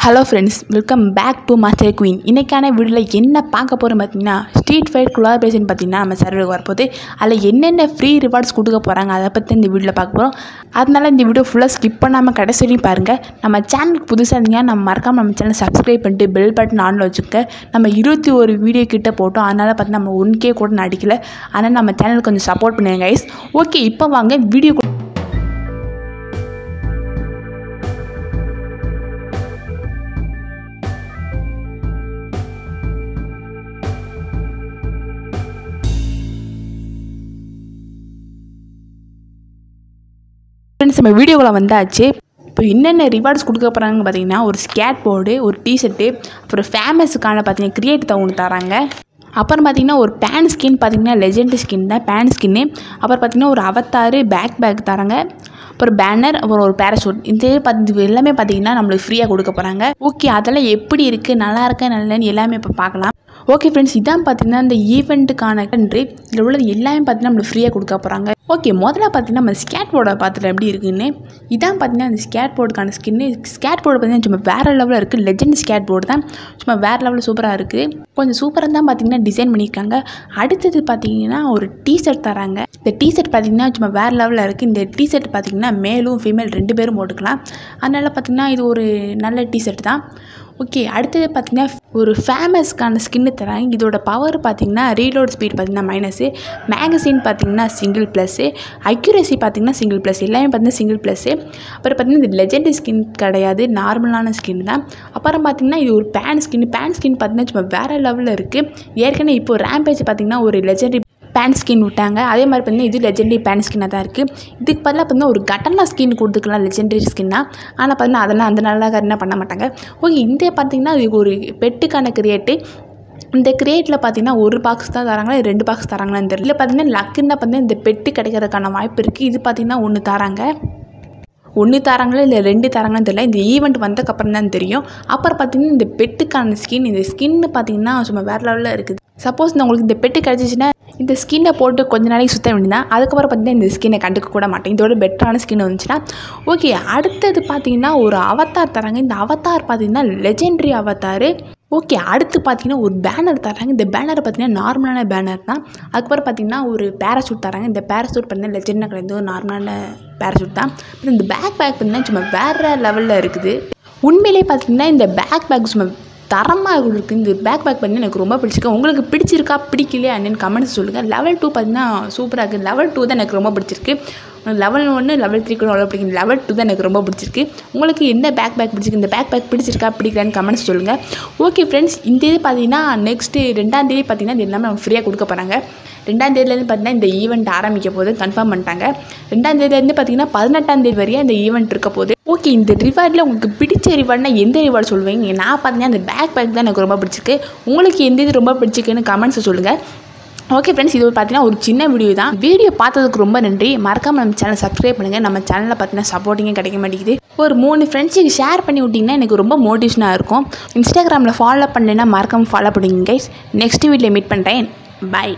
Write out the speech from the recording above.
Hello friends, welcome back to master queen. இன்றைக்கான வீடியோவில் என்ன பார்க்க போகிறோம் பார்த்தீங்கன்னா, ஸ்ட்ரீட் ஃபைட் கொலாபரேஷன் பார்த்தீங்கன்னா நம்ம சர்வருக்கு வரப்போது. அதில் என்னென்ன ஃப்ரீ ரிவார்ட்ஸ் கொடுக்க போகிறாங்க அதை பற்றி இந்த வீடியோவில் பார்க்க போகிறோம். அதனால இந்த வீடியோ ஃபுல்லாக ஸ்கிப் பண்ணாமல் கடைசி வரையும் பாருங்கள். நம்ம சேனலுக்கு புதுசாக இருந்தீங்கன்னா மறக்காமல் நம்ம சேனலை சப்ஸ்கிரைப் பண்ணிட்டு பெல் பட்டன் ஆனில் வச்சுக்க. நம்ம 21 வீடியோ கிட்ட போட்டோம், அதனால் பார்த்தீங்கன்னா நம்ம 1K கூட நடிக்கலை. அதனால் நம்ம சேனலுக்கு கொஞ்சம் சப்போர்ட் பண்ணுங்க கைஸ். ஓகே, இப்போ வாங்க வீடியோ. ஃப்ரெண்ட்ஸ், நம்ம வீடியோவில் வந்தாச்சு. இப்போ என்னென்ன ரிவார்ட்ஸ் கொடுக்க போகிறாங்கன்னு பார்த்தீங்கன்னா, ஒரு ஸ்கேட் போர்டு, ஒரு டிஷர்ட்டு, அப்புறம் ஃபேமஸுக்கான பார்த்தீங்கன்னா கிரியேட் ஒன்று தராங்க. அப்புறம் பார்த்தீங்கன்னா ஒரு பேன் ஸ்கின், பார்த்தீங்கன்னா லெஜெண்ட் ஸ்கின் தான் பேன் ஸ்கின்னு. அப்புறம் பார்த்தீங்கன்னா ஒரு அவத்தார் பேக் தராங்க. அப்புறம் பேனர், அப்புறம் ஒரு பேராஷூட். இது எல்லாமே பார்த்தீங்கன்னா நம்மளுக்கு ஃப்ரீயாக கொடுக்க போகிறாங்க. ஓகே, அதெல்லாம் எப்படி இருக்குது, நல்லா இருக்கா நல்லன்னு எல்லாமே இப்போ பார்க்கலாம். ஓகே ஃப்ரெண்ட்ஸ், இதான் பார்த்தீங்கன்னா இந்த ஈவெண்ட்டுக்கான கண்ட்ரி. இதில் உள்ளது எல்லாமே பார்த்தீங்கன்னா நம்மளுக்கு ஃப்ரீயாக கொடுக்க போகிறாங்க. ஓகே, முதல்ல பார்த்தீங்கன்னா நம்ம ஸ்கேட் போர்டை பார்த்துட்டு எப்படி இருக்குன்னு. இதான் பார்த்தீங்கன்னா அந்த ஸ்கேட் போர்டுக்கான ஸ்கின்னு. ஸ்கேட் போர்டு பார்த்தீங்கன்னா சும்மா வேறு லெவலில் இருக்குது. லெஜெண்ட் ஸ்கேட் போர்டு தான், சும்மா வேறு லெவலில் சூப்பராக இருக்குது. கொஞ்சம் சூப்பராக தான் பார்த்தீங்கன்னா டிசைன் பண்ணியிருக்காங்க. அடுத்தது பார்த்தீங்கன்னா ஒரு டிஷர்ட் தராங்க. இந்த டிஷர்ட் பார்த்தீங்கன்னா சும்மா வேறு லெவலில் இருக்குது. இந்த டிஷர்ட் பார்த்தீங்கன்னா மேலும் ஃபீமேல் 2 பேரும் போட்டுக்கலாம். அதனால் பார்த்தீங்கன்னா இது ஒரு நல்ல டிஷர்ட் தான். ஓகே, அடுத்தது பார்த்தீங்கன்னா ஒரு ஃபேமஸ்க்கான ஸ்கின்னு தராங்க. இதோட பவர் பார்த்தீங்கன்னா ரீலோட் ஸ்பீட் பார்த்தீங்கன்னா மைனஸு, மேகசின் பார்த்தீங்கன்னா சிங்கிள்+, அக்யூரசி பார்த்தீங்கன்னா சிங்கிள்+, எல்லாமே பார்த்தீங்கன்னா சிங்கிள்+. அப்புறம் பார்த்தீங்கன்னா இது லெஜெண்ட் ஸ்கின் கிடையாது, நார்மலான ஸ்கின் தான். அப்புறம் பார்த்தீங்கன்னா இது ஒரு பேன் ஸ்கின் பார்த்தீங்கன்னா சும்மா வேறு லெவலில் இருக்குது. ஏற்கனவே இப்போ ரேம்பேஜ் பார்த்தீங்கன்னா ஒரு லெஜெண்டரி பேன் ஸ்கின் விட்டாங்க. அதே மாதிரி பார்த்தீங்கன்னா இது லெஜெண்டரி பேன் ஸ்கின்னாக தான் இருக்குது. இதுக்கு பதிலாக பார்த்தீங்கன்னா ஒரு கட்டனா ஸ்கின் கொடுத்துக்கலாம் லெஜெண்டரி ஸ்கின்னா. ஆனால் பார்த்தீங்கன்னா அதெல்லாம் அந்த நல்லா என்ன பண்ண மாட்டாங்க. ஓகே, இந்த பார்த்தீங்கன்னா இது ஒரு பெட்டுக்கான கிரியேட்டு. இந்த கிரியேட்டில் பார்த்தீங்கன்னா ஒரு பாக்ஸ் தான் தராங்களா, 2 பாக்ஸ் தராங்களான்னு தெரியல. பார்த்தீங்கன்னா லக்குன்னு தான் பார்த்தீங்கன்னா இந்த பெட்டு கிடைக்கிறதுக்கான வாய்ப்பு இருக்குது. இது பார்த்தீங்கன்னா 1 தராங்க. 1 தராங்களா இல்லை 2 தராங்களான்னு தெரியல. இந்த ஈவெண்ட் வந்ததுக்கப்புறம் தான் தெரியும். அப்புறம் பார்த்தீங்கன்னா இந்த பெட்டுக்கான ஸ்கின், இந்த ஸ்கின்னு பார்த்தீங்கன்னா சும்மா வேறு லெவலில் இருக்குது. சப்போஸ் உங்களுக்கு இந்த பெட்டு கிடச்சிச்சின்னா இந்த ஸ்கின்னை போட்டு கொஞ்ச நாளைக்கு சுற்ற வேண்டியதான். அதுக்கப்புறம் பார்த்தீங்கன்னா இந்த ஸ்கின்னை கண்டுக்க கூட மாட்டேன். இதோட பெட்டரான ஸ்கின் வந்துச்சுன்னா. ஓகே, அடுத்தது பார்த்தீங்கன்னா ஒரு அவத்தார் தராங்க. இந்த அவத்தார் பார்த்தீங்கன்னா லெஜெண்டரி அவத்தார். ஓகே, அடுத்து பார்த்தீங்கன்னா ஒரு பேனர் தராங்க. இந்த பேனர் பார்த்தீங்கன்னா நார்மலான பேனர் தான். அதுக்கப்புறம் பார்த்தீங்கன்னா ஒரு பேராஷூட் தராங்க. இந்த பேராஷூட் பார்த்தீங்கன்னா லெஜெண்டாக கிடையாது, ஒரு நார்மலான பேராஷூட் தான். இந்த பேக் பார்த்தீங்கன்னா சும்மா வேறு லெவலில் இருக்குது. உண்மையிலே பார்த்தீங்கன்னா இந்த பேக் சும்மா தரமாக இருக்குது. இந்த பேக் பார்த்தீங்கன்னா எனக்கு ரொம்ப பிடிச்சிருக்கு. உங்களுக்கு பிடிச்சிருக்கா பிடிக்கலையா என்னென்னு கமெண்ட்ஸ் சொல்லுங்கள். லெவல் 2 பார்த்தீங்கன்னா சூப்பராக இருக்குது. லெவல் 2 தான் எனக்கு ரொம்ப பிடிச்சிருக்கு. லெவல் 1 லெவல் 3 கூட அவ்வளோ பிடிக்கும். லெவல் 2 தான் எனக்கு ரொம்ப பிடிச்சிருக்கு. உங்களுக்கு எந்த பேக் பிடிச்சிருக்கு, இந்த பேக் பிடிச்சிருக்கா பிடிக்கலான்னு கமெண்ட்ஸ் சொல்லுங்கள். ஓகே ஃப்ரெண்ட்ஸ், இந்த இது பார்த்தீங்கன்னா நெக்ஸ்ட்டு 2ஆம் தேதி பார்த்தீங்கன்னா இது எல்லாமே நம்ம ஃப்ரீயாக கொடுக்க போகிறாங்க. 2ஆம் தேதியிலேருந்து பார்த்தீங்கன்னா இந்த ஈவெண்ட் ஆரம்பிக்க போது கன்ஃபார்ம் பண்ணிட்டாங்க. 2ஆம் தேதியிலேருந்து பார்த்தீங்கன்னா 18ஆம் தேதி வரையும் இந்த ஈவெண்ட் இருக்க போகுது. ஓகே, இந்த ரிவார்டில் உங்களுக்கு பிடிச்ச ரிவார்ட்னா எந்த ரிவார்டு சொல்லுவீங்க? நான் பார்த்தீங்கன்னா அந்த பேக் தான் எனக்கு ரொம்ப பிடிச்சிருக்கு. உங்களுக்கு எந்த இது ரொம்ப பிடிச்சிருக்குன்னு கமெண்ட்ஸை சொல்லுங்கள். ஓகே ஃப்ரெண்ட்ஸ், இது பார்த்தீங்கன்னா ஒரு சின்ன வீடியோ தான். வீடியோ பார்த்ததுக்கு ரொம்ப நன்றி. மறக்காமல் நம்ம சேனலை சப்ஸ்கிரைப் பண்ணுங்கள். நம்ம சேனலில் பார்த்தீங்கன்னா சப்போர்ட்டிங்கே கிடைக்க மாட்டேங்குது. ஒரு 3 ஃப்ரெண்ட்ஸுக்கு ஷேர் பண்ணி விட்டிங்கன்னா எனக்கு ரொம்ப மோட்டிவேஷனாக இருக்கும். இன்ஸ்டாகிராமில் ஃபாலோ பண்ணலைன்னா மறக்காமல் ஃபாலோ பண்ணுங்க கைஸ். நெக்ஸ்ட் வீடியோவில் மீட் பண்ணுறேன். பை.